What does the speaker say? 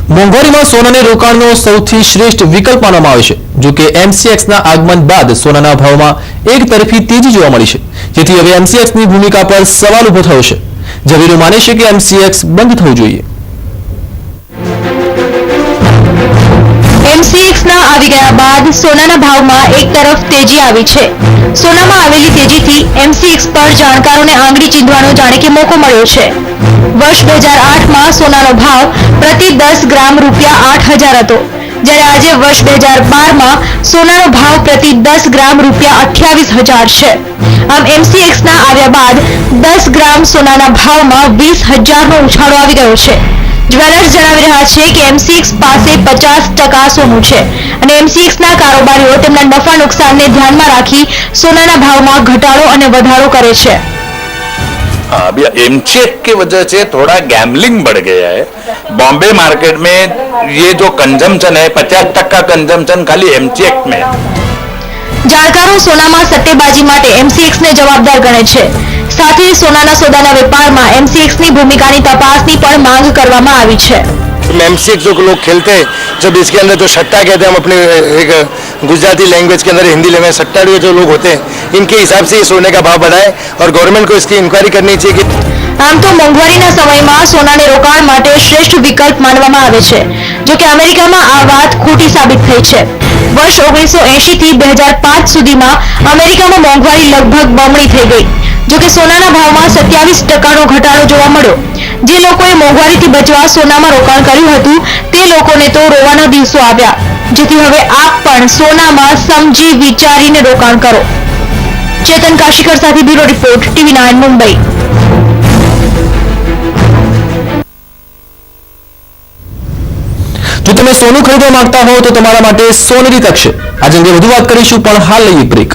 મોંઘવારીમાં સોનાને રોકાણનો સૌથી શ્રેષ્ઠ વિકલ્પ માનવામાં આવે છે। જો કે એમસીએક્સના આગમન બાદ સોનાના ભાવમાં એક તરફી તેજી જોવા મળી છે, જેથી હવે એમસીએક્સની ભૂમિકા પર સવાલ ઊભો થયો છે। ઝવેરી માને છે કે એમસીએક્સ બંધ થવું જોઈએ। એમસીએક્સના આવી ગયા બાદ સોનાના ભાવમાં એક તરફ તેજી આવી છે। સોનામાં આવેલી તેજીથી એમસીએક્સ પર જાણકારોને આંગળી ચીંધવાનો જાણે કે મોકો મળ્યો છે। વર્ષ 2008માં સોનાનો ભાવ પ્રતિ 10 ગ્રામ ₹8,000 હતો, જ્યારે આજે વર્ષ 2012માં સોનાનો ભાવ પ્રતિ 10 ગ્રામ ₹28,000 છે। આમ એમસીએક્સના આવ્યા બાદ 10 ગ્રામ સોનાના ભાવમાં 20,000નો ઉછાળો આવી ગયો છે। જ્વેલર્સ જણાવી રહ્યા છે કે એમસીએક્સ પાસે 50% સોનું છે અને એમસીએક્સના કારોબારીઓ તેમના નફા નુકસાનને ધ્યાનમાં રાખી સોનાના भाव घटाड़ो और વધારો करे छे। अभी एमसीएक्स की वजह से थोड़ा गैम्बलिंग बढ़ गया है। बॉम्बे मार्केट में ये जो कंजम्पशन है 50% कंजम्पशन खाली एमसीएक्स में है। जाणकारो सोनामां सट्टेबाजी माटे एमसीएक्स ने जवाबदार गणे छे। साथ ही सोनाना सोदाना वेपारमां एमसीएक्स की भूमिकानी तपासनी पण मांग करवामां आवी छे। एमसीएक्स जो लोग खेलते हैं, जब इसके अंदर जो सट्टा कहते हैं, हम अपने एक गुजराती लैंग्वेज के अंदर हिंदी लैंग्वेज सट्टाड़ू जो लोग होते हैं, इनके हिसाब से ये सोने का भाव बढ़ाए और गवर्नमेंट को इसकी इंक्वायरी करनी चाहिए कि आम तो मोंघवारीना समयमां सोनाने रोकाण माटे श्रेष्ठ विकल्प मानवामां आवे छे। जो कि अमेरिकामां आ वात खोटी साबित थई छे। वर्ष 1980 થી 2005 सुधीमां अमेरिकामां मोंघवारी लगभग बमणी थई गई। जो कि सोनाना भावमां 27% घटाडो जोवा मळ्यो। जे लोकोए मोंघवारीथी बचवा सोनामां रोकाण कर्युं हतुं ते लोकोने तो रोवाना दिवसो आव्या। जेथी हवे आप पण सोनामां समजी विचारीने रोकाण करो। चेतन काशीकर साथे ब्यूरो रिपोर्ट TV9 मुंबई। જો તમે સોનું ખરીદવા માંગતા હો તો તમારા માટે સોનેરી તક છે। આજે અંગે વધુ વાત કરીશું, પણ હાલ લઈએ બ્રેક।